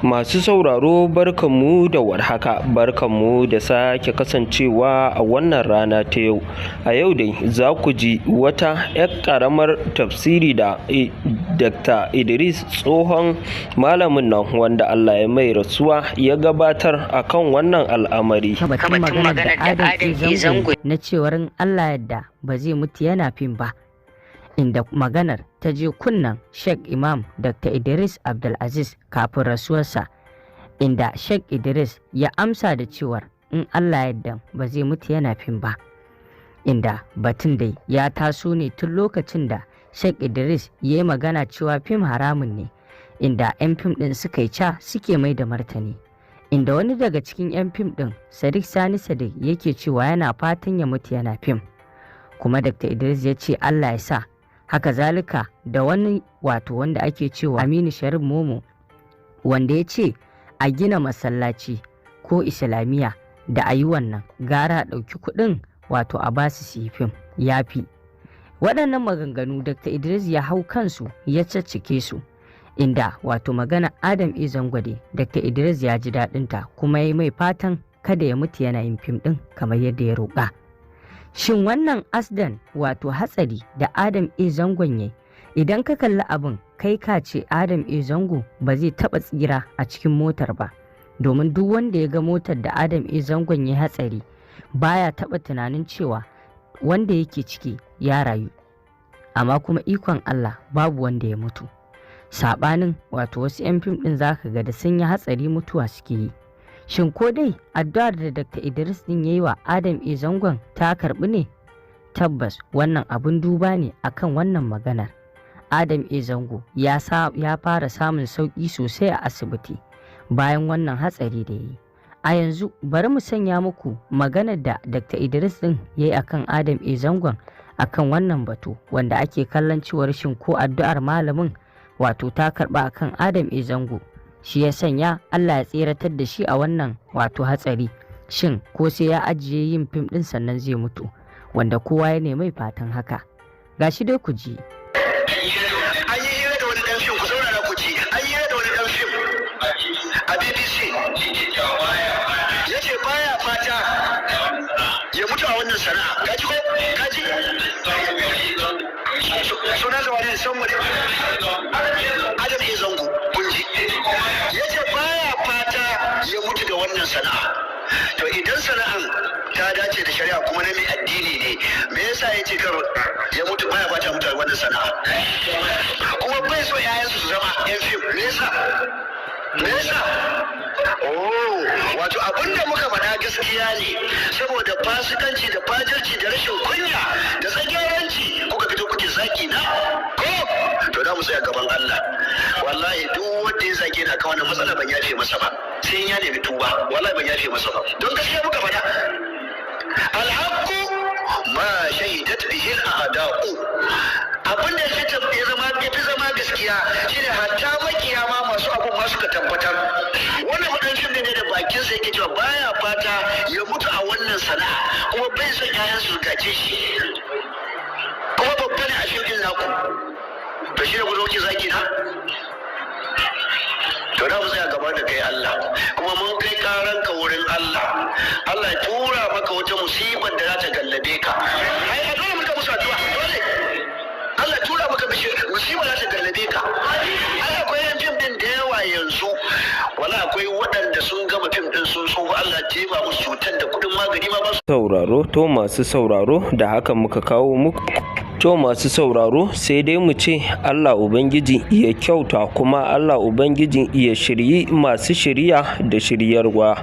Masu sauraro barkanmu da warhaka, barkanmu da sake kasancewa a wannan rana ta yau. A yau dai za ku ji wata 'yar ƙaramar tafsiri da Dr. Idris tsohon malamin nan wanda Allah ya mai rasuwa ya gabatar a kan wannan al'amari. Kabatun maganar da Adam E. Zango na cewar Allah yadda ba zai mutu yana fim ba. Inda maganar ta je kunnan Sheikh Imam Dr. Idris Abdulaziz kafin rasuwarsa, inda Sheikh Idris ya amsa da cewar in Allah yadda ba zai mutu yana fim ba. Inda batun dai ya taso ne tun lokacin da Sheikh Idris ya yi magana cewa fim haramun ne, inda 'yan fim ɗin suka yi ca suke mai da martani. Inda wani daga cikin 'yan fim ɗin, Sadiq Sani Sadiq, yake cewa yana fatan ya mutu yana fim. Kuma Dr. Idris ya ce Allah ya sa. Haka zalika da wani wanda ake cewa Aminu Sharif Momo, wanda ya ce a gina masallaci ko islamiyya da a yi wannan gara ɗauki kuɗin a basu su yi fim ya fi. Waɗannan maganganu Dr. Idris ya hau kansu ya caccike su, inda magana Adam E. Zango Dr. Idris ya ji daɗinta kuma ya yi mai fatan kada ya mutu yana yin fim ɗin kamar yadda ya roƙa. Shin wannan asdan hatsari da Adam E. Zangon ya, idan ka kalli abin kai ka ce Adam E. Zango ba zai taɓa tsira a cikin motar ba, domin duk wanda ya ga motar da Adam E. Zangon ya hatsari baya taɓa tunanin cewa wanda yake ciki ya rayu, amma kuma ikon Allah babu wanda ya mutu. Saɓanin wasu 'yan fim ɗin zaka ga da sun yi hatsari mutuwa suke yi. Shin ko dai addu'ar da Dr. Idris din yayi wa Adam E. Zangon ta karɓi ne? Tabbas wannan abin duba ne akan wannan maganar. Adam E. Zango ya fara samun sauƙi sosai a asibiti bayan wannan hatsari da yayi. A yanzu bari mu sanya muku maganar da Dr. Idris din yayi akan Adam E. Zangon akan wannan batu, wanda ake kallon cewar shin ko addu'ar malamin ta karɓa akan Adam E. Zango, shi ya sanya Allah ya tseratar da shi a wannan hatsari. Shin ko sai ya ajiye yin fim din sannan zai mutu, wanda kowa ya nemi fatan haka. Gashi dai ku ji. An yi hira da wani dan fim, ku saurara ku ji. An yi hira da wani dan fim a BBC, ya ce baya fata ya mutu a wannan sana'a. Kaji ko? Kaji? Suna da wani somebody Adam E. Zango, kun ji. Ya ce baya fata ya mutu da wannan sana'a. To idan sana'an ta dace da shari'a kuma na mai addini ne, me yasa ya ce karo ya mutu baya fata mutu da wannan sana'a? Kuma bai so 'ya'yansu su zama 'yan fim. Me yasa? Me yasa? Abinda muka faɗa gaskiya ne, saboda fasikanci da fajirci da rashin kunya da tsageranci kuka fito kuke zaki na ko to da mu tsaya gaban Allah. Wallahi duk wanda ya zage ni akan wannan matsala ban yafe masa ba, sai ya nemi tuba. Wallahi ban yafe masa ba, don gaskiya muka faɗa. Alhaqqu ma shahidat bihi al-a'da'u. Abinda ya fi zama gaskiya shine hatta makiya ma masu abun ma suka tabbatar. Wannan mutum ne da bakin sa yake cewa baya fata ya mutu a wannan sana'a, kuma bai son ƴaƴan su gaje shi, kuma babba ne a shirkin naku. To shi ne ku zo ki zaki na? To da mu tsaya gaba da kai Allah, kuma mun kai karan ka wurin Allah. Allah ya tura maka wata musibar da za ta gallabe ka. Ai a dole muka musu addu'a, dole. Allah tura maka musibar za ta gallabe ka. Ai akwai yan fim din da yawa yanzu, wala akwai waɗanda sun gama fim din sun so Allah ya jefa musu cutar da kudin magani ma ba su sauraro. To masu sauraro, da haka muka kawo muku. To masu sauraro, sai dai mu ce Allah Ubangiji ya kyauta, kuma Allah Ubangiji ya shiryi masu shirya da shiryarwa.